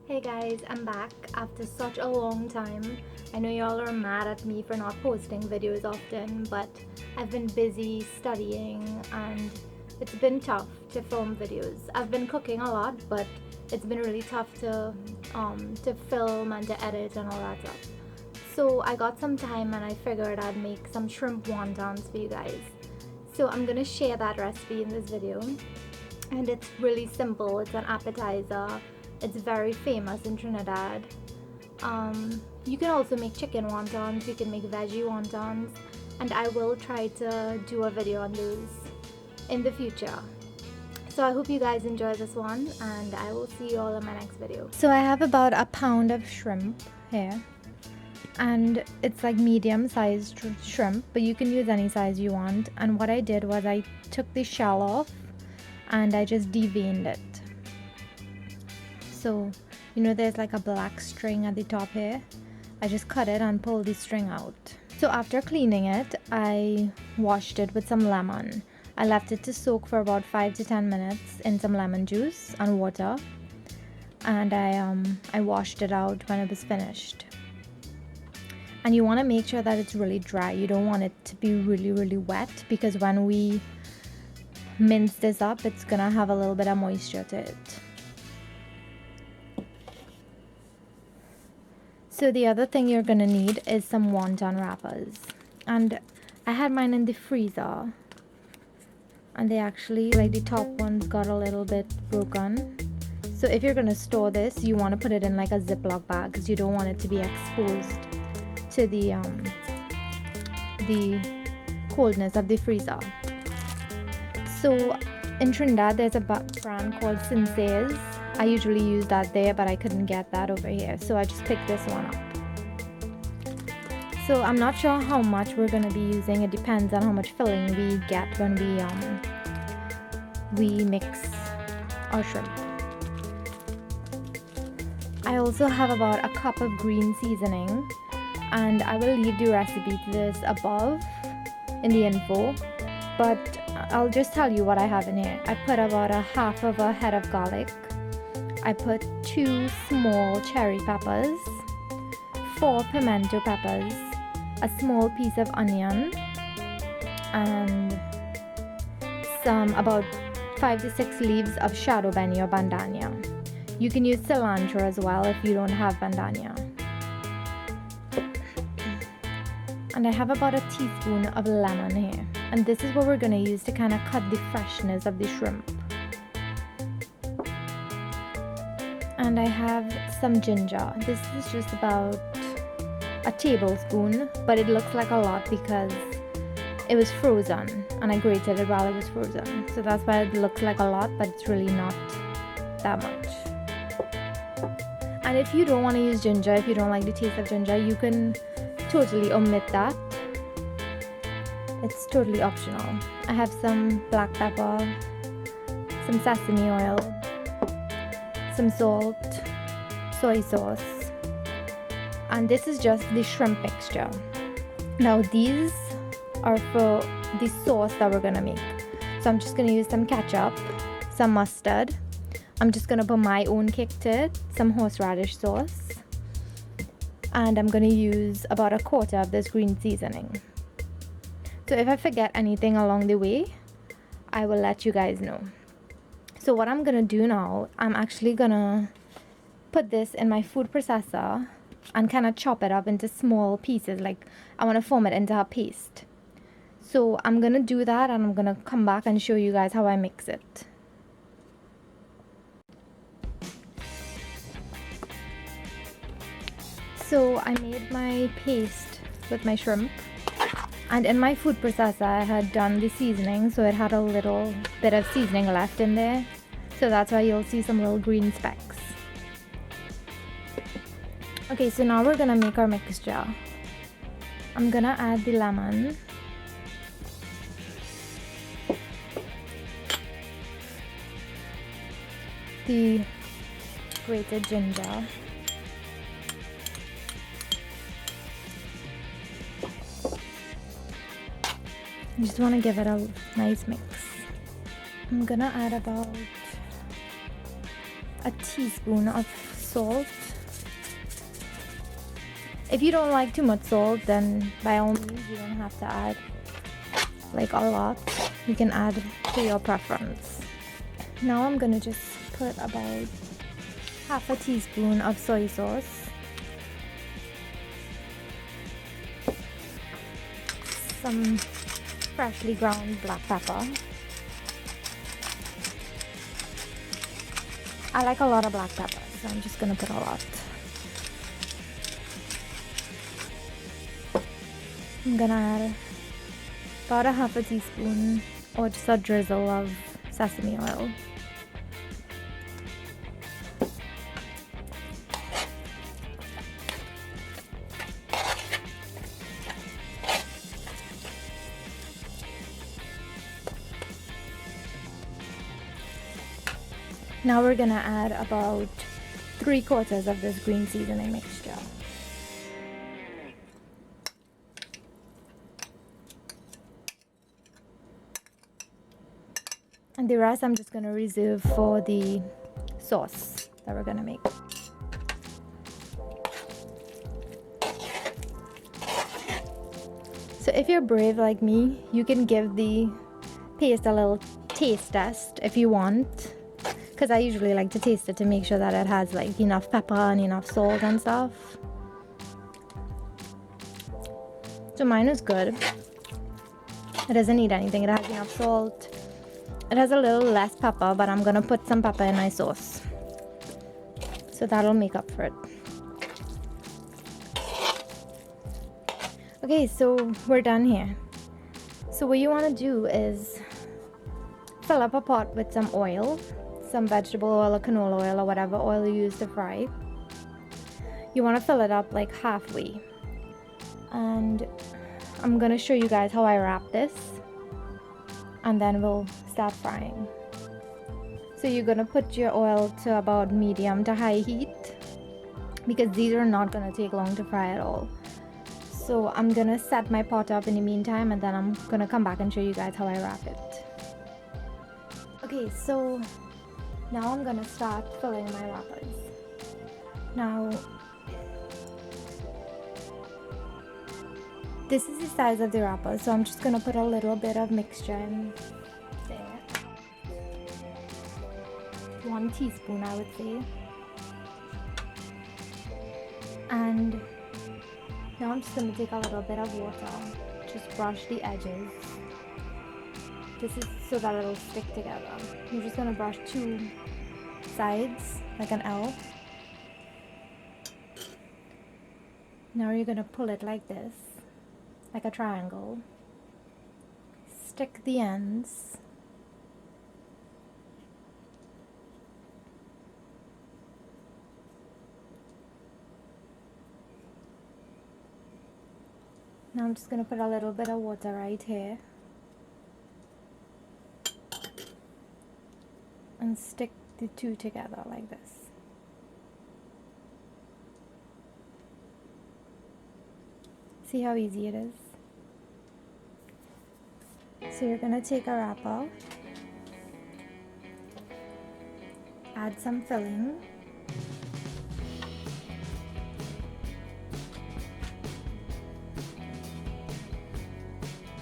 Hey guys, I'm back after such a long time. I know y'all are mad at me for not posting videos often, but I've been busy studying and it's been tough to film videos. I've been cooking a lot, but it's been really tough to film and to edit and all that stuff. So I got some time and I figured I'd make some shrimp wontons for you guys. So I'm gonna share that recipe in this video, and it's really simple. It's an appetizer. It's very famous in Trinidad. You can also make chicken wontons, you can make veggie wontons, and I will try to do a video on those in the future. So I hope you guys enjoy this one, and I will see you all in my next video. So I have about a pound of shrimp here, and it's like medium sized shrimp, but you can use any size you want. And what I did was I took the shell off and I just deveined it. So, you know, there's like a black string at the top here. I just cut it and pulled the string out. So after cleaning it, I washed it with some lemon. I left it to soak for about 5 to 10 minutes in some lemon juice and water. And I washed it out when it was finished. And you want to make sure that it's really dry. You don't want it to be really, really wet, because when we mince this up, it's gonna have a little bit of moisture to it. So the other thing you're gonna need is some wonton wrappers, and I had mine in the freezer, and they actually, like, the top ones got a little bit broken. So if you're gonna store this, you want to put it in like a Ziploc bag, because you don't want it to be exposed to the coldness of the freezer. So in Trinidad, there's a brand called Sincaire's. I usually use that there, but I couldn't get that over here, so I just picked this one up. So I'm not sure how much we're going to be using. It depends on how much filling we get when we mix our shrimp. I also have about a cup of green seasoning, and I will leave the recipe to this above in the info, but I'll just tell you what I have in here. I put about a half of a head of garlic. I put 2 small cherry peppers, 4 pimento peppers, a small piece of onion, and about 5 to 6 leaves of shadow benny or bandania. You can use cilantro as well if you don't have bandania. And I have about a teaspoon of lemon here. And this is what we're going to use to kind of cut the freshness of the shrimp. And I have some ginger. This is just about a tablespoon, but it looks like a lot because it was frozen and I grated it while it was frozen. So that's why it looks like a lot, but it's really not that much. And if you don't want to use ginger, if you don't like the taste of ginger, you can totally omit that. It's totally optional. I have some black pepper, some sesame oil, some salt, soy sauce, and this is just the shrimp mixture. Now these are for the sauce that we're gonna make. So I'm just gonna use some ketchup, some mustard. I'm just gonna put my own kick to it, some horseradish sauce, and I'm gonna use about a quarter of this green seasoning. So if I forget anything along the way, I will let you guys know. So what I'm gonna do now, I'm actually gonna put this in my food processor and kind of chop it up into small pieces. Like, I want to form it into a paste. So I'm gonna do that, and I'm gonna come back and show you guys how I mix it. So I made my paste with my shrimp, and in my food processor I had done the seasoning, so it had a little bit of seasoning left in there. So that's why you'll see some little green specks. Okay, so now we're gonna make our mixture. I'm gonna add the lemon, the grated ginger, you just want to give it a nice mix. I'm gonna add about a teaspoon of salt. If you don't like too much salt, then by all means you don't have to add like a lot. You can add to your preference. Now I'm gonna just put about half a teaspoon of soy sauce, some freshly ground black pepper. I like a lot of black pepper, so I'm just gonna put a lot. I'm gonna add about a half a teaspoon or just a drizzle of sesame oil. Now we're gonna add about 3/4 of this green seasoning mixture. And the rest I'm just gonna reserve for the sauce that we're gonna make. So if you're brave like me, you can give the paste a little taste test if you want, because I usually like to taste it to make sure that it has like enough pepper and enough salt and stuff. So mine is good. It doesn't need anything. It has enough salt. It has a little less pepper, but I'm gonna put some pepper in my sauce, so that'll make up for it. Okay, so we're done here. So what you want to do is fill up a pot with some oil, some vegetable oil or canola oil or whatever oil you use to fry. You want to fill it up like halfway, and I'm gonna show you guys how I wrap this, and then we'll start frying. So you're gonna put your oil to about medium to high heat, because these are not gonna take long to fry at all. So I'm gonna set my pot up in the meantime, and then I'm gonna come back and show you guys how I wrap it. Okay, so now I'm gonna start filling my wrappers. Now, this is the size of the wrapper, so I'm just gonna put a little bit of mixture in there. 1 teaspoon, I would say. And now I'm just gonna take a little bit of water, just brush the edges. This is so that it'll stick together. You're just gonna brush 2 sides like an L. Now you're gonna pull it like this, like a triangle. Stick the ends. Now I'm just going to put a little bit of water right here and stick the 2 together like this. See how easy it is? So you're going to take a wrapper, add some filling,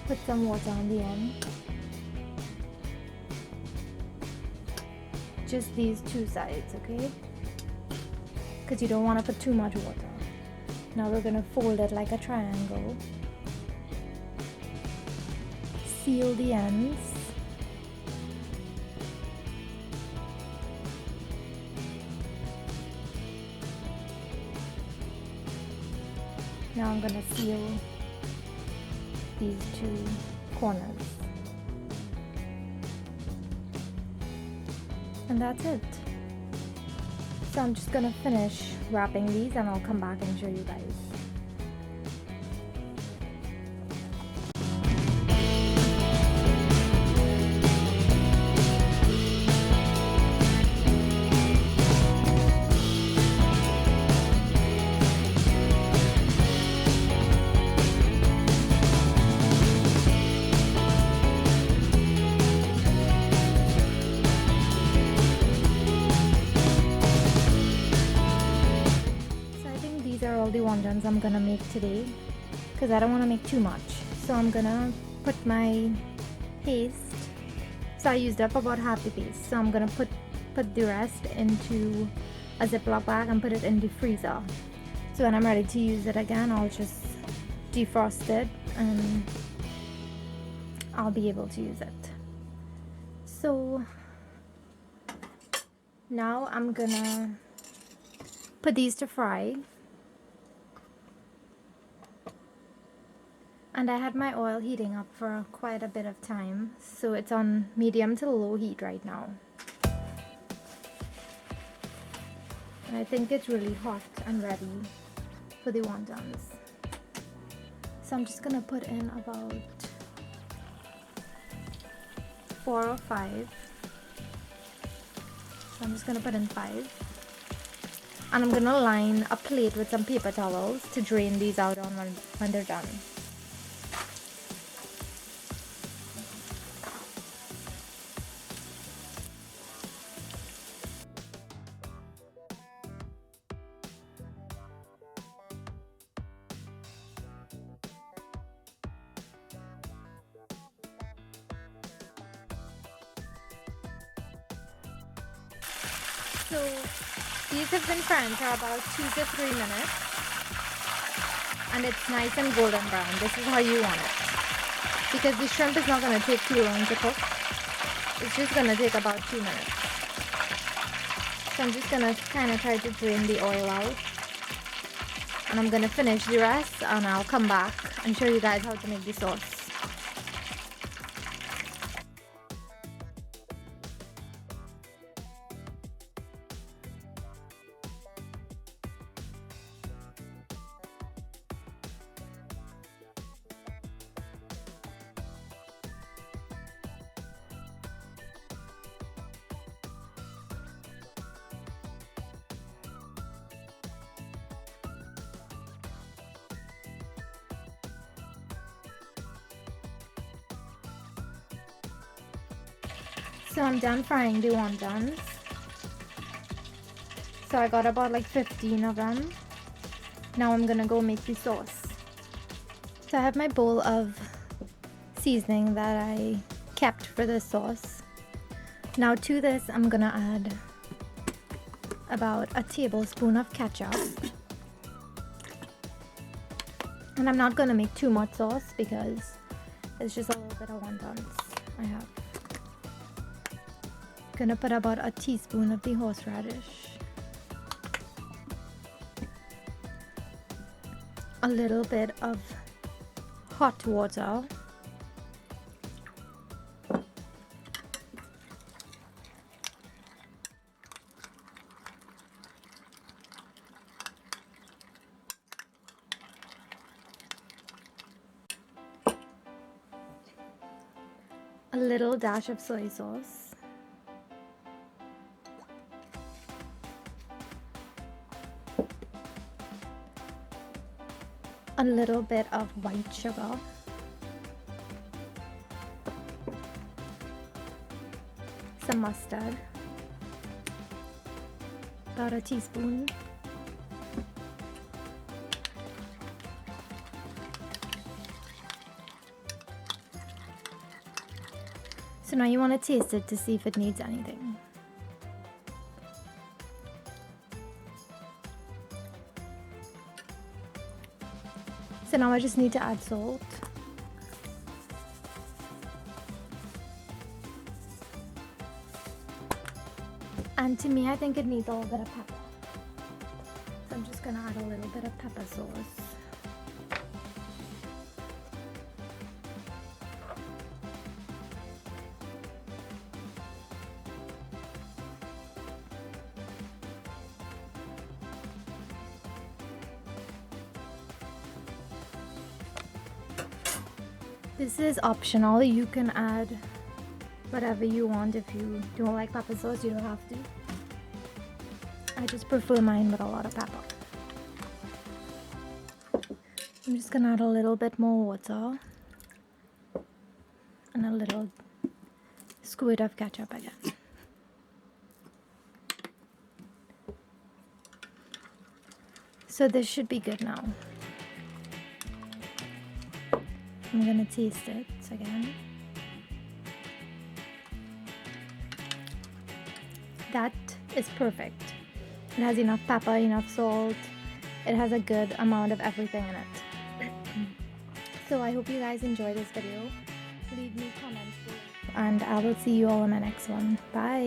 put some water on the end. Just these 2 sides, okay? Because you don't want to put too much water. Now we're going to fold it like a triangle. Seal the ends. Now I'm going to seal these 2 corners. And that's it. So I'm just gonna finish wrapping these and I'll come back and show you guys. all the wontons I'm gonna make today, because I don't want to make too much. So I'm gonna put my paste. So I used up about half the paste. So I'm gonna put the rest into a Ziploc bag and put it in the freezer. So when I'm ready to use it again, I'll just defrost it and I'll be able to use it. So now I'm gonna put these to fry. And I had my oil heating up for quite a bit of time, so it's on medium to low heat right now. And I think it's really hot and ready for the wontons. So I'm just gonna put in about 4 or 5. So I'm just gonna put in 5. And I'm gonna line a plate with some paper towels to drain these out on when they're done. So these have been frying for about 2 to 3 minutes, and it's nice and golden brown. This is how you want it, because the shrimp is not going to take too long to cook. It's just going to take about 2 minutes. So I'm just going to kind of try to drain the oil out, and I'm going to finish the rest, and I'll come back and show you guys how to make the sauce. So I'm done frying the wontons. So I got about like 15 of them. Now I'm gonna go make the sauce. So I have my bowl of seasoning that I kept for the sauce. Now to this I'm gonna add about a tablespoon of ketchup. And I'm not gonna make too much sauce because it's just a little bit of wontons I have. Gonna put about a teaspoon of the horseradish, a little bit of hot water, a little dash of soy sauce, a little bit of white sugar, some mustard, about a teaspoon, so now you want to taste it to see if it needs anything. So now I just need to add salt. And to me, I think it needs a little bit of pepper. So I'm just gonna add a little bit of pepper sauce. This is optional. You can add whatever you want. If you don't like pepper sauce, you don't have to. I just prefer mine with a lot of pepper. I'm just gonna add a little bit more water and a little squirt of ketchup again. So this should be good now. I'm gonna taste it again. That is perfect. It has enough pepper, enough salt. It has a good amount of everything in it. So I hope you guys enjoy this video. Leave me comments below. And I will see you all in my next one. Bye.